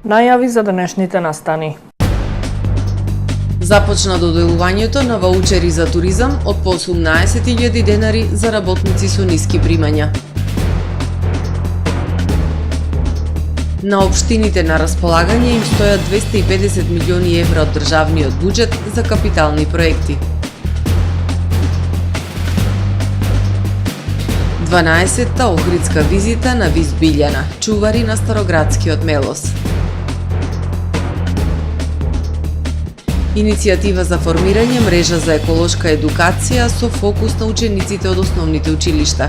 Најави за денешните настани. Започна доделувањето на ваучери за туризам од по 18.000 денари за работници со ниски примања. На општините на располагање им стојат 250 милиони евра од државниот буџет за капитални проекти. 12-та охридска визита на Виз Билјана, чувари на Староградскиот мелос. Иницијатива за формирање мрежа за еколошка едукација со фокус на учениците од основните училишта.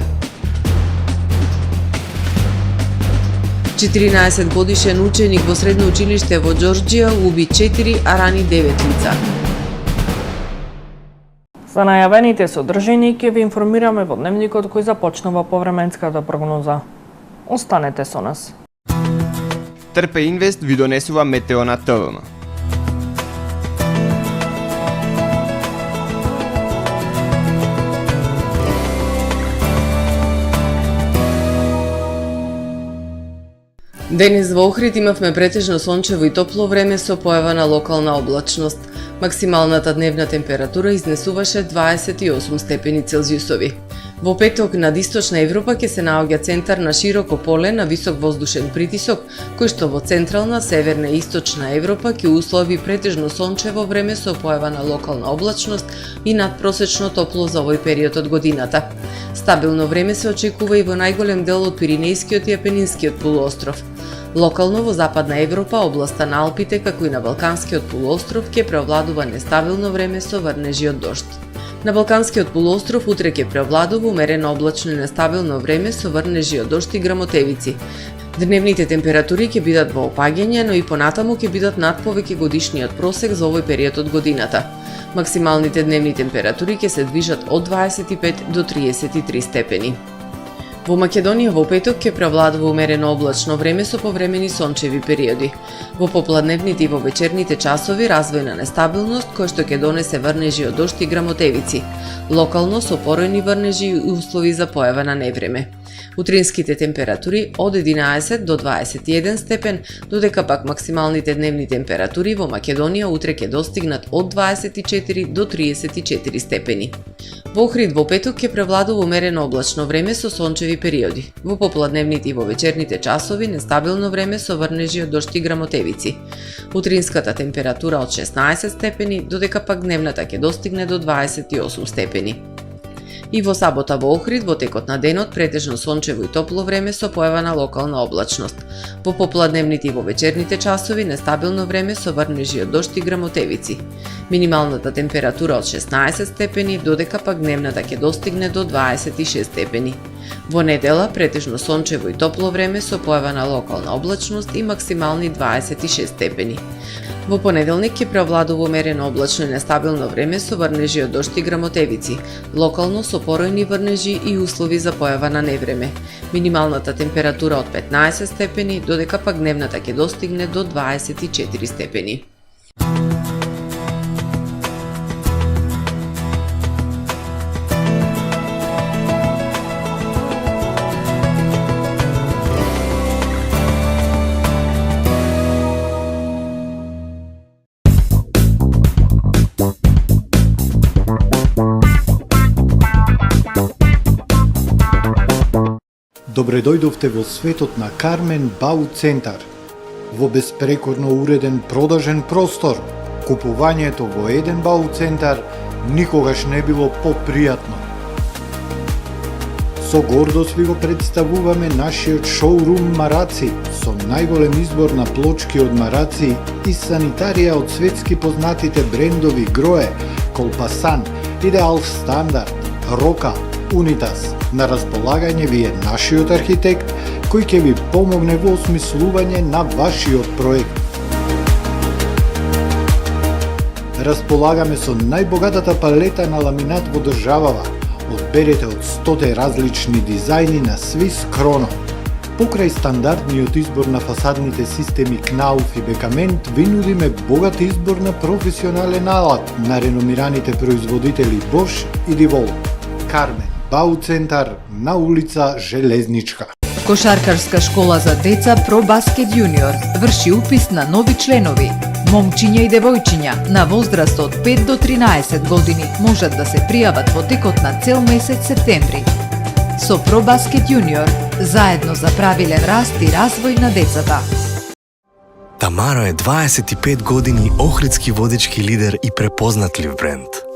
14 годишен ученик во средно училиште во Џорџија уби 4, а рани 9 лица. За најавените содржини ќе ви информираме во дневникот кој започнува повременската прогноза. Останете со нас. Трпе Инвест ви донесува метео на ТВМ. Денес во Охрид имавме претежно сончево и топло време со појава на локална облачност. Максималната дневна температура изнесуваше 28 степени Целзиусови. Во петок над Источна Европа ќе се наоѓа центар на широко поле на висок воздушен притисок, кој што во централна, северна и источна Европа ќе услови претежно сончево време со појава на локална облачност и надпросечно топло за овој период од годината. Стабилно време се очекува и во најголем дел од Пиринејскиот и Апенинскиот полуостров. Локално во Западна Европа, областа на Алпите, како и на Балканскиот полуостров ќе преовладува нестабилно време со врнежи од дожд. На Балканскиот полуостров утре ќе преовладува умерено облачно и нестабилно време со врнежи од дожд и грамотевици. Дневните температури ќе бидат во опаѓање, но и понатаму ќе бидат над повеќе годишниот просек за овој период од годината. Максималните дневни температури ќе се движат од 25 до 33 степени. Во Македонија во петок ќе преовладува умерено облачно време со повремени сончеви периоди. Во попладневните и во вечерните часови развој на нестабилност кој што ќе донесе врнежи од дожд и грамотевици. Локално со поројни врнежи и услови за појава на невреме. Утринските температури од 11 до 21 степен, додека пак максималните дневни температури во Македонија утре ќе достигнат од 24 до 34 степени. Во Охрид во петок ќе превладува умерено облачно време со сончеви периоди. Во попладневните и во вечерните часови нестабилно време со врнежи од дожд и грамотевици. Утринската температура од 16 степени, додека пак дневната ќе достигне до 28 степени. И во сабота во Охрид во текот на денот претежно сончево и топло време со појава на локална облачност. Во попладневните и во вечерните часови нестабилно време со врнежи од дожд и грамотевици. Минималната температура од 16 степени, додека пак дневната ќе достигне до 26 степени. Во недела претежно сончево и топло време со појава на локална облачност и максимални 26 степени. Во понеделник ќе преовладува умерено облачно и нестабилно време со врнежи од дожд и грамотевици, локално со поројни врнежи и услови за појава на невреме. Минималната температура од 15 степени, додека пак дневната ќе достигне до 24 степени. Добре дојдовте во светот на Кармен Бау Центар. Во беспрекорно уреден продажен простор, купувањето во еден Бау Центар никогаш не било попријатно. Со гордост ви го представуваме нашиот шоурум Мараци, со најголем избор на плочки од мараци и санитарија од светски познатите брендови Грое, Колпасан, Идеал Стандард, Рока, Унитас. На располагање ви е нашиот архитект кој ќе ви помогне во осмислување на вашиот проект. Располагаме со најбогатата палета на ламинат во државава. Одберете од 100 различни дизајни на Swiss Chrono. Покрај стандардниот избор на фасадните системи Knauf и Бекамент, ви нудиме богат избор на професионален алат на реномираните производители Bosch и DeWalt. Кармен Бау Центар на улица Железничка. Кошаркарска школа за деца ProBasket Junior врши упис на нови членови. Момчиња и девојчиња на возраст од 5 до 13 години можат да се пријават во текот на цел месец септември. Со ProBasket Junior заедно за правилен раст и развој на децата. Тамаро е 25 години охридски водички лидер и препознатлив бренд.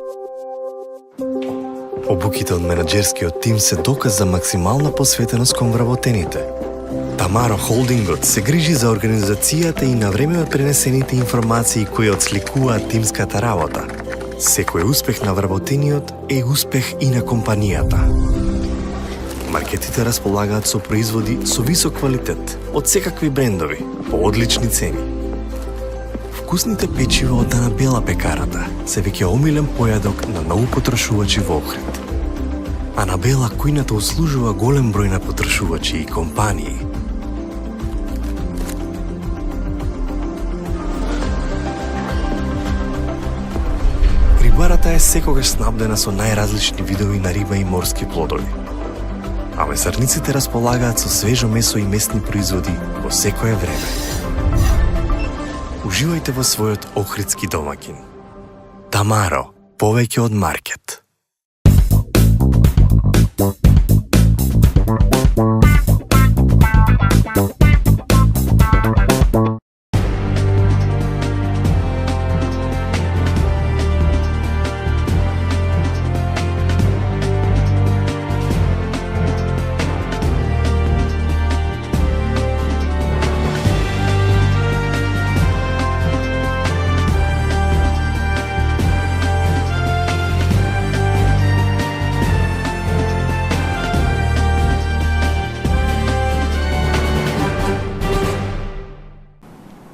Обуките од менаџерскиот тим се доказ за максимална посветеност кон вработените. Тамаро Холдингот се грижи за организацијата и на време пренесените информации кои отсликуваат тимската работа. Секој успех на вработениот е успех и на компанијата. Маркетите располагаат со производи со висок квалитет од секакви брендови по одлични цени. Вкусните печива од Ана Бела пекарата се веќе омилен појадок на многу потрошувачи во Охрид. Ана Бела кујната услужува голем број на потрошувачи и компании. Рибарата е секогаш снабдена со најразлични видови на риба и морски плодови. А месарниците располагаат со свежо месо и местни производи во секое време. Уживајте во својот охридски домаќин. Тамаро, повеќе од маркет.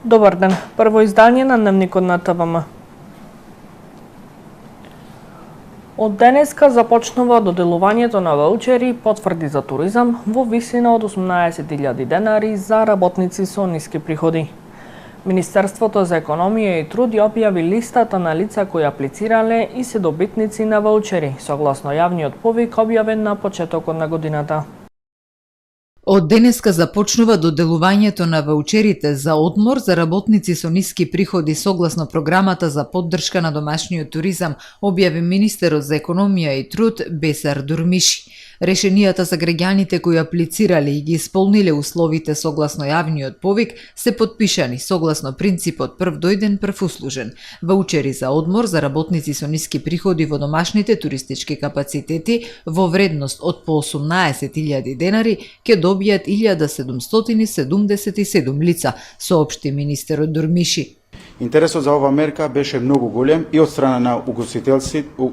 Добар ден, прво издание на Дневникот на ТВМ. Од денеска започнува доделувањето на ваучери потврди за туризам во висина од 18.000 денари за работници со ниски приходи. Министерството за економија и труд ја објави листата на лица кои аплицирале и се добитници на ваучери, согласно јавниот повик објавен на почетокот на годината. Од денеска започнува доделувањето на ваучерите за одмор за работници со ниски приходи согласно програмата за поддршка на домашниот туризам, објави министерот за економија и труд Бесар Дурмиши. Решенијата за граѓаните кои аплицирале и ги исполниле условите согласно јавниот повик се подпишани согласно принципот прв дојден прв услужен. Ваучери за одмор за работници со ниски приходи во домашните туристички капацитети во вредност од по 18.000 денари ќе добијат 1777 лица, соопшти министерот Дурмиши. Интересот за ова мерка беше многу голем и од страна на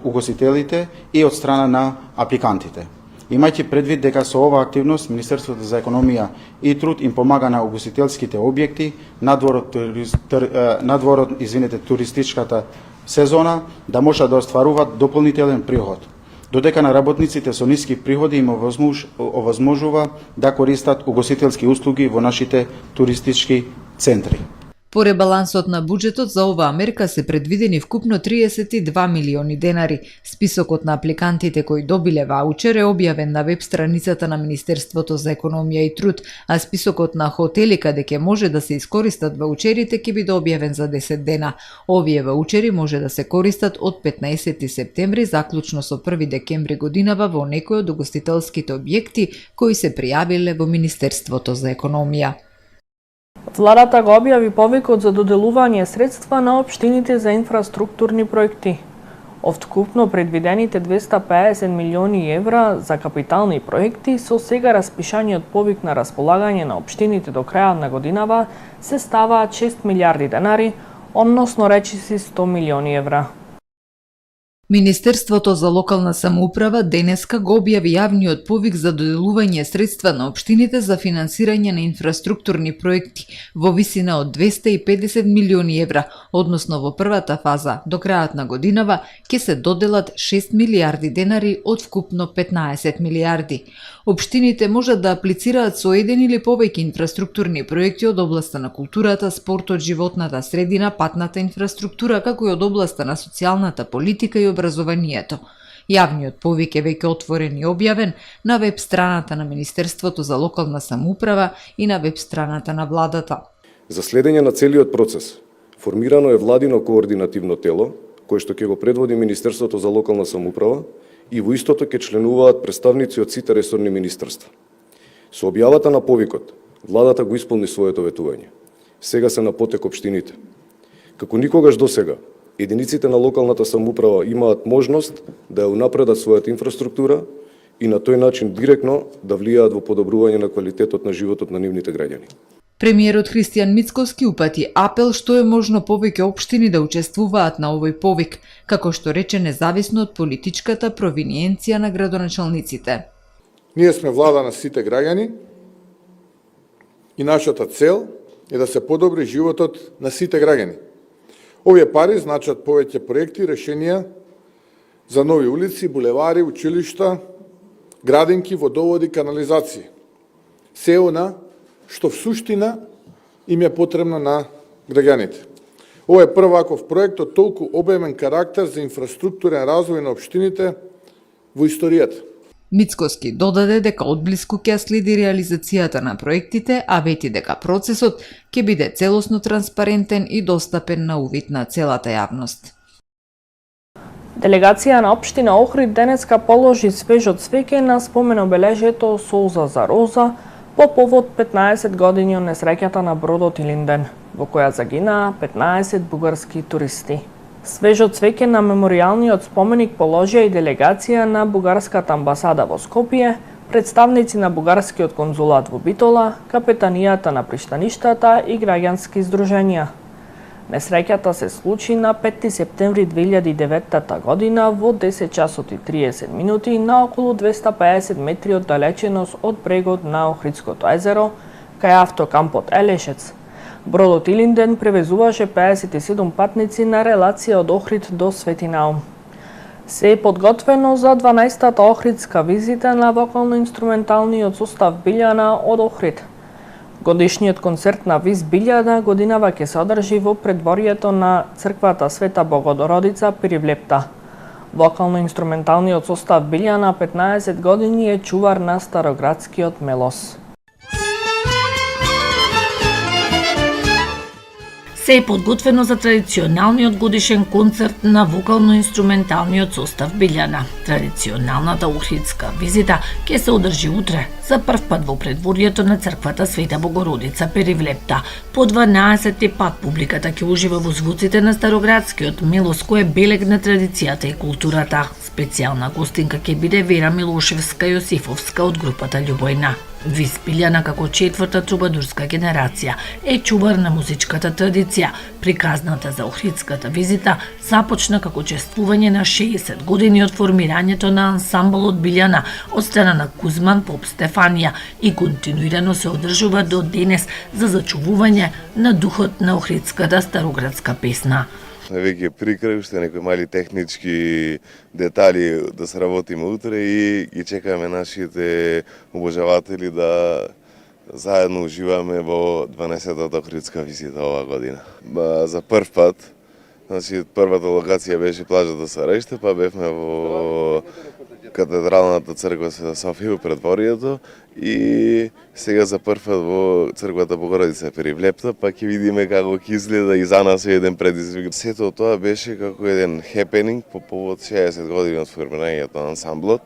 угостителите и од страна на апликантите. Имајќи предвид дека со ова активност Министерството за економија и труд им помага на угостителските објекти надворот туристичката сезона да можат да остваруваат дополнителен приход. Додека на работниците со ниски приходи им овозможува да користат угостителски услуги во нашите туристички центри. По ребалансот на буџетот за оваа мерка се предвидени вкупно 32 милиони денари. Списокот на апликантите кои добиле ваучер е објавен на веб страницата на Министерството за економија и труд, а списокот на хотели каде ќе може да се искористат ваучерите ќе биде објавен за 10 дена. Овие ваучери може да се користат од 15 септември заклучно со 1 декември годинава во некој од угостителските објекти кои се пријавиле во Министерството за економија. Владата го објави повикот за доделување средства на општините за инфраструктурни проекти. Од вкупно предвидените 250 милиони евра за капитални проекти, со сега распишаниот повик на располагање на општините до крајот на годинава се ставаат 6 милиарди денари, односно речиси 100 милиони евра. Министерството за локална самоуправа денеска го објави јавниот повик за доделување средства на општините за финансирање на инфраструктурни проекти во висина од 250 милиони евра, односно во првата фаза до крајот на годинава ќе се доделат 6 милиарди денари од вкупно 15 милиарди. Општините можат да аплицираат со еден или повеќе инфраструктурни проекти од областа на културата, спортот, животната средина, патната инфраструктура, како и од областа на социјалната политика и образованието. Јавниот повик е веќе отворен и објавен на веб страната на Министерството за локална самоуправа и на веб страната на владата. За следење на целиот процес, формирано е владино координативно тело, кое што ќе го предводи Министерството за локална самоуправа и во истото ќе членуваат представници од сите ресорни министерства. Со објавата на повикот, владата го исполни своето ветување. Сега се на потек општините. Како никогаш досега, единиците на локалната самоуправа имаат можност да ја унапредат својата инфраструктура и на тој начин директно да влијаат во подобрување на квалитетот на животот на нивните граѓани. Премиерот Христијан Мицкоски упати апел што е можно повеќе општини да учествуваат на овој повик, како што рече независно од политичката провиниенција на градоначалниците. Ние сме влада на сите граѓани и нашата цел е да се подобри животот на сите граѓани. Овие пари значат повеќе проекти и решенија за нови улици, булевари, училишта, градинки, водоводи, канализации. Се она што в суштина им е потребно на граѓаните. Ова е прв ваков проект од толку обемен карактер за инфраструктурен развој на општините во историјата. Мицкоски додаде дека одблиску ќе следи реализацијата на проектите, а вети дека процесот ќе биде целосно транспарентен и достапен на увид на целата јавност. Делегација на општина Охрид денеска положи свежо цвеќе на спомен обележјето Солза за роза по повод 15 години од несреќата на бродот Илинден, во која загинаа 15 бугарски туристи. Свежо цвеќе на меморијалниот споменик положија и делегација на бугарската амбасада во Скопје, представници на бугарскиот конзулат во Битола, капетанијата на приштаништата и граѓански здруженија. Несреќата се случи на 5 септември 2009 година во 10 часот и 30 минути на околу 250 метри оддалеченост од брегот на Охридското езеро, кај автокампот Елешец. Бродот Илинден превезуваше 57 патници на релација од Охрид до Свети Наум. Се е подготвено за 12-та охридска визита на вокално-инструменталниот состав Билјана од Охрид. Годишниот концерт на Виз Билјана годинава ќе се одржи во предворието на црквата Света Богодородица Пиривлепта. Вокално-инструменталниот состав Билјана 15 години е чувар на Староградскиот Мелос. Се е подготвено за традиционалниот годишен концерт на вокално-инструменталниот состав Билјана. Традиционалната охридска визита ќе се одржи утре, за прв пат во предворието на црквата Света Богородица Пиривлепта. По 12-ти пат публиката ќе ужива во звуците на Староградскиот Мелос, кој е белег на традицијата и културата. Специјална гостинка ќе биде Вера Милошевска Јосифовска од групата Љубојна. Виз Билјана како четврта трубадурска генерација е чувар на музичката традиција. Приказната за охридската визита започна како чествување на 60 години од формирањето на ансамблот Билјана од страна на Кузман Поп Стефанија и континуирано се одржува до денес за зачувување на духот на охридската староградска песна. Сме веќе при крај, уште некои мали технички детали да сработиме утре и ги чекаме нашите обожаватели да заедно уживаме во 12-та охридска визита оваа година. За прв пат, значи првата локација беше плажата Сараиште, па бевме во катедралната црква Света Софија пред дворието и сега за прв пат во црквата Богородица Пиривлепта, па ќе видиме како ќе изгледа и за нас е еден предизвик. Сето тоа беше како еден хепенинг по повод 60 години од формирањето на ансамблот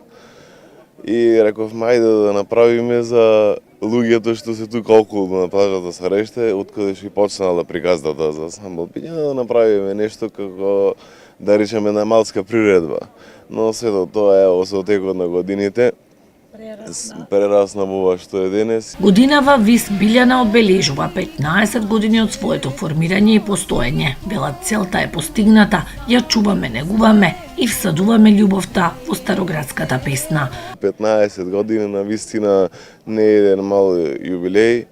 и рековме ајде да направиме за луѓето што се тука околу на плажата Сараиште, откаде што и почнала приказната за ансамблот Билјана, да направиме нешто како да речеме на малска приредба. Но сето тоа е во текот на годините прерасна во ова што е денес. Годинава Виз Билјана одбележува 15 години од своето формирање и постоење. Бела целта е постигната, ја чуваме, негуваме и всадуваме љубовта во староградската песна. 15 години на вистина не е еден мал јубилеј.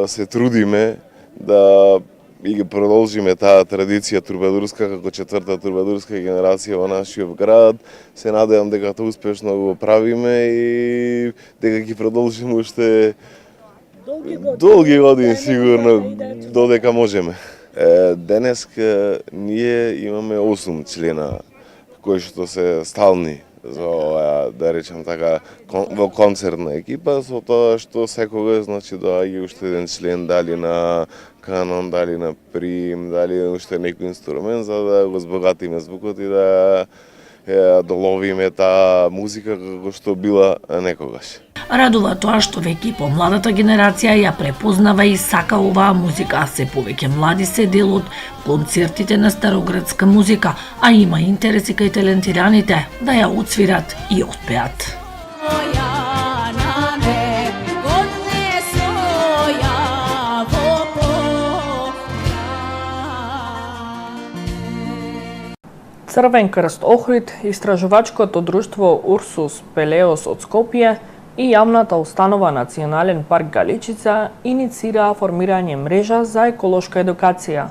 Се трудиме да и ги продолжиме таа традиција трубадурска како четврта трубадурска генерација во нашиот град. Се надевам дека тоа успешно го правиме и дека ги продолжиме уште долги години сигурно додека можеме. Денеска ние имаме 8 члена кои што се стални за да речем така во концертна екипа, со тоа што секогаш значи доаѓа уште еден член, дали на канон, дали на прим, дали уште некој инструмент за да го збогатиме звукот и да доловиме таа музика како што била некогаш. Радува тоа што веќе и помладата генерација ја препознава и сака оваа музика, а се повеќе млади се дел од концертите на староградска музика, а има интерес и кај талентираните да ја отсвират и отпеат. Црвен крст Охрид, истражувачкото друштво Урсус Пелеос од Скопје и јавната установа Национален парк Галичица иницираа формирање мрежа за еколошка едукација,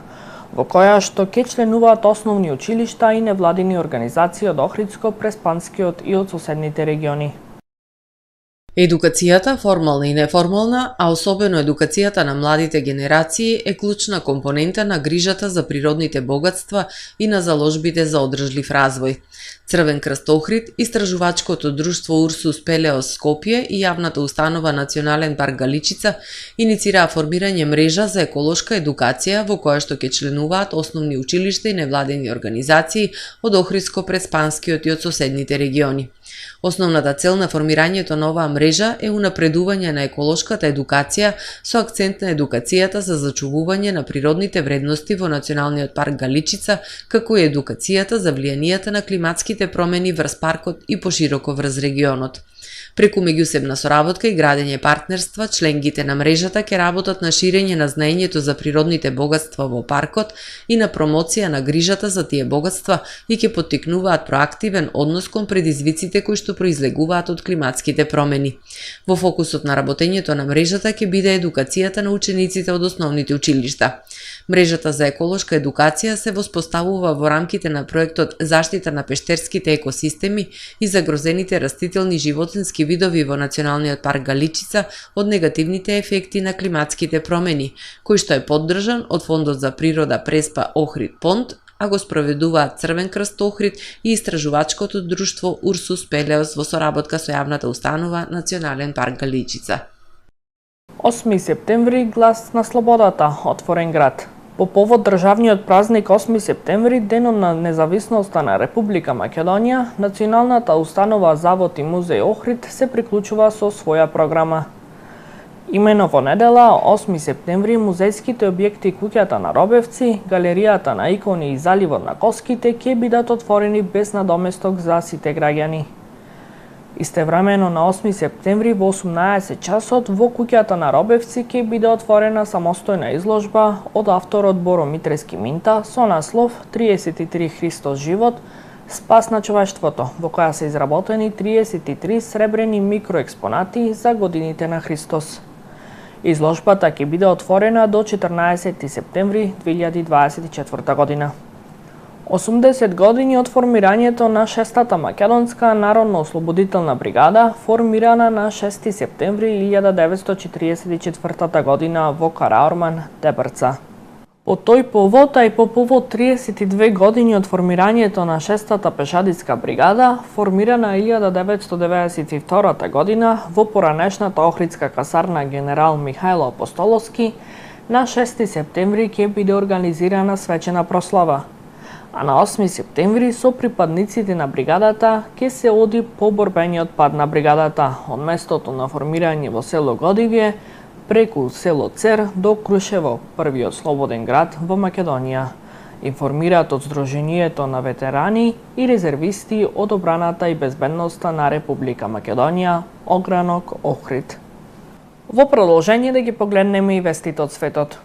во која што ќе членуваат основни училишта и невладини организации од Охридско, Преспанскиот и од соседните региони. Едукацијата, формална и неформална, а особено едукацијата на младите генерации е клучна компонента на грижата за природните богатства и на заложбите за одржлив развој. Црвен крст Охрид, истражувачкото друштво Урсус Пелеос Скопје и јавната установа Национален парк Галичица иницираа формирање мрежа за еколошка едукација во која што ќе членуваат основни училишта и невладени организации од Охридско, Преспанскиот и од соседните региони. Основната цел на формирањето на оваа мрежа е унапредување на еколошката едукација со акцент на едукацијата за зачувување на природните вредности во Националниот парк Галичица, како и едукацијата за влијанието на климатските промени врз паркот и пошироко врз регионот. Преку меѓусебна соработка и градење партнерства, членките на мрежата ќе работат на ширење на знаењето за природните богатства во паркот и на промоција на грижата за тие богатства и ќе поттикнуваат проактивен однос кон предизвиците кои што произлегуваат од климатските промени. Во фокусот на работењето на мрежата ќе биде едукацијата на учениците од основните училишта. Мрежата за еколошка едукација се воспоставува во рамките на проектот Заштита на пештерските екосистеми и загрозените растителни животински видови во Националниот парк Галичица од негативните ефекти на климатските промени, кој што е поддржан од Фондот за природа Преспа Охрид Понт, а го спроведуваат Црвен крст Охрид и истражувачкото друштво Урсус Пелеос во соработка со јавната установа Национален парк Галичица. 8 септември, глас на слободата, отворен град. По повод државниот празник 8 септември, денот на независноста на Република Македонија, Националната установа Завод и музеј Охрид се приклучува со своја програма. Имено во недела, 8 септември, музејските објекти Куќата на Робевци, Галеријата на икони и Заливот на коските ќе бидат отворени без надоместок за сите граѓани. Истевремено на 8 септември во 18 часот во Куќата на Робевци ќе биде отворена самостојна изложба од авторот Боро Митрески Минта со наслов 33 Христос живот, спас на човештвото, во која се изработени 33 сребрени микроекспонати за годините на Христос. Изложбата ќе биде отворена до 14 септември 2024 година. 80 години од формирањето на 6-та македонска народно-ослободителна бригада, формирана на 6 септември 1944 година во Караорман, Дебрца. По тој повод, а и по повод 32 години од формирањето на 6-та пешадитска бригада, формирана 1992 година во поранешната Охридска касарна генерал Михајло Апостоловски, на 6 септември ќе биде организирана свечена прослава. А на 8 септември со припадниците на бригадата ќе се оди по борбениот пат на бригадата од местото на формирање во село Годивје преку село Цер до Крушево, првиот слободен град во Македонија. Информираат од Сдруженијето на ветерани и резервисти од одбраната и безбедноста на Република Македонија, огранок Охрид. Во продолжение да ги погледнеме и вестите од светот.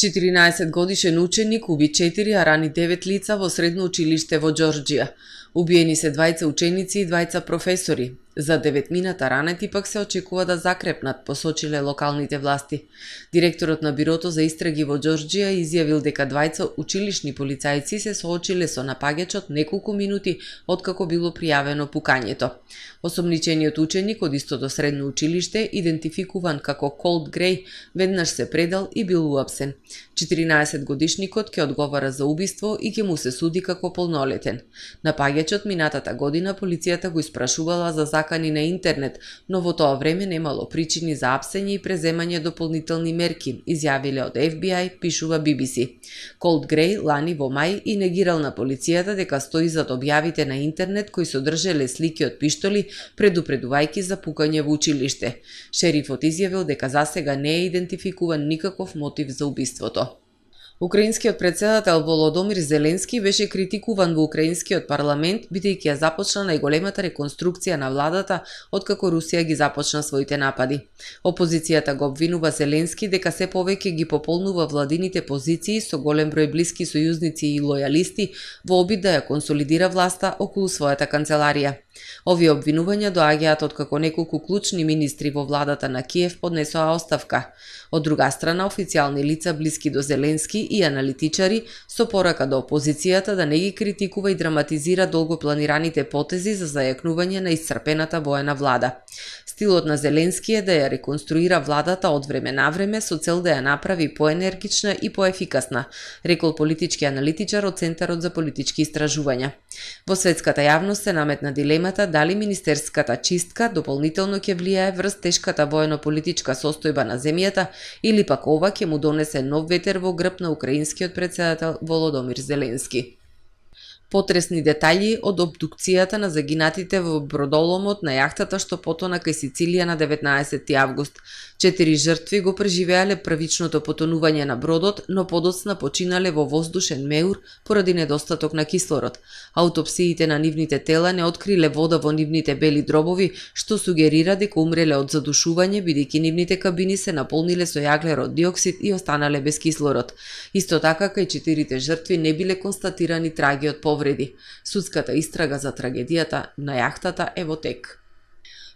14 годишен ученик уби 4, а рани 9 лица во средно училиште во Џорџија. Убиени се двајца ученици и двајца професори. За 9 мината ранети пак се очекува да закрепнат, посочиле локалните власти. Директорот на Бирото за истраги во Џорџија изјавил дека двајца училишни полицајци се соочиле со напаѓачот неколку минути откако било пријавено пукањето. Осомничениот ученик од истото средно училиште, идентификуван како Колт Греј, веднаш се предал и бил уапсен. 14-годишникот ќе одговара за убиство и ќе му се суди како полнолетен. Напаѓачот минатата година полицијата го испрашувала за закани на интернет, но во тоа време немало причини за апсење и преземање дополнителни мерки, изјавиле од FBI, пишува BBC. Колт Греј лани во мај и негирал на полицијата дека стои зад објавите на интернет кои содржеле слики од пиштоли, предупредувајќи за пукање во училиште. Шерифот изјавил дека засега не е идентификуван никаков мотив за убиството. Украинскиот председател Володомир Зеленски беше критикуван во украинскиот парламент бидејќи ја започна најголемата реконструкција на владата откако Русија ги започна своите напади. Опозицијата го обвинува Зеленски дека се повеќе ги пополнува владините позиции со голем број блиски сојузници и лојалисти во обид да ја консолидира власта околу својата канцеларија. Овие обвинувања доаѓаат откако неколку клучни министри во владата на Киев поднесоа оставка. Од друга страна, официјални лица блиски до Зеленски и аналитичари со порака до опозицијата да не ги критикува и драматизира долго планираните потези за зајакнување на исцрпената воена влада. Стилот на Зеленски е да ја реконструира владата од време на време со цел да ја направи поенергична и поефикасна, рекол политички аналитичар од Центарот за политички истражувања. Во светската јавност се наметна дилемата дали министерската чистка дополнително ќе влијае врз тешката воено-политичка состојба на земјата или пак ова ќе му донесе нов ветер во грб на украинскиот председател Володомир Зеленски. Потресни детаљи од обдукцијата на загинатите во бродоломот на јахтата што потона кај Сицилија на 19 август. 4 жртви го преживеале првичното потонување на бродот, но подоцна починале во воздушен меур поради недостаток на кислород. Аутопсиите на нивните тела не откриле вода во нивните бели дробови, што сугерира дека умреле од задушување бидејќи нивните кабини се наполниле со јаглерод диоксид и останале без кислород. Исто така кај 4 жртви не биле констатирани траги од повреди. Судската истрага за трагедијата на јахтата е во тек.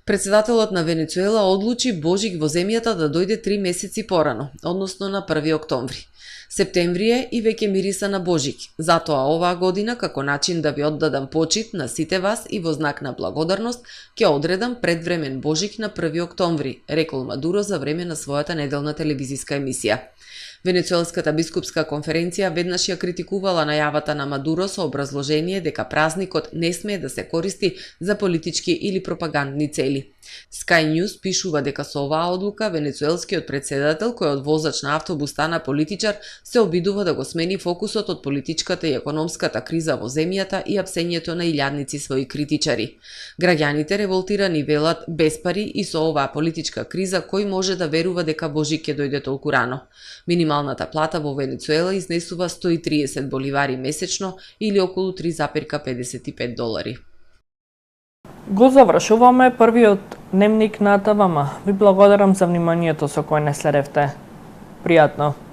Председателот на Венецуела одлучи Божик во земјата да дојде 3 месеци порано, односно на 1 октомври. Септември е и веќе мириса на Божик. Затоа оваа година, како начин да ви оддадам почит на сите вас и во знак на благодарност, ќе одредам предвремен Божик на 1 октомври, рекол Мадуро за време на својата неделна телевизиска емисија. Венецуелската бискупска конференција веднаш ја критикувала најавата на Мадуро со образложение дека празникот не смее да се користи за политички или пропагандни цели. Sky News пишува дека со оваа одлука венецуелскиот председател, кој од возач на автобус стана политичар, се обидува да го смени фокусот од политичката и економската криза во земјата и апсењето на илјадници своји критичари. Граѓаните револтирани велат без пари и со оваа политичка криза кој може да верува дека Божик ќе дојде толку рано. Минималната плата во Венецуела изнесува 130 боливари месечно или околу $3,55. Го завршуваме првиот дневник на ТВМ. Ви благодарам за вниманието со кој не следевте. Пријатно!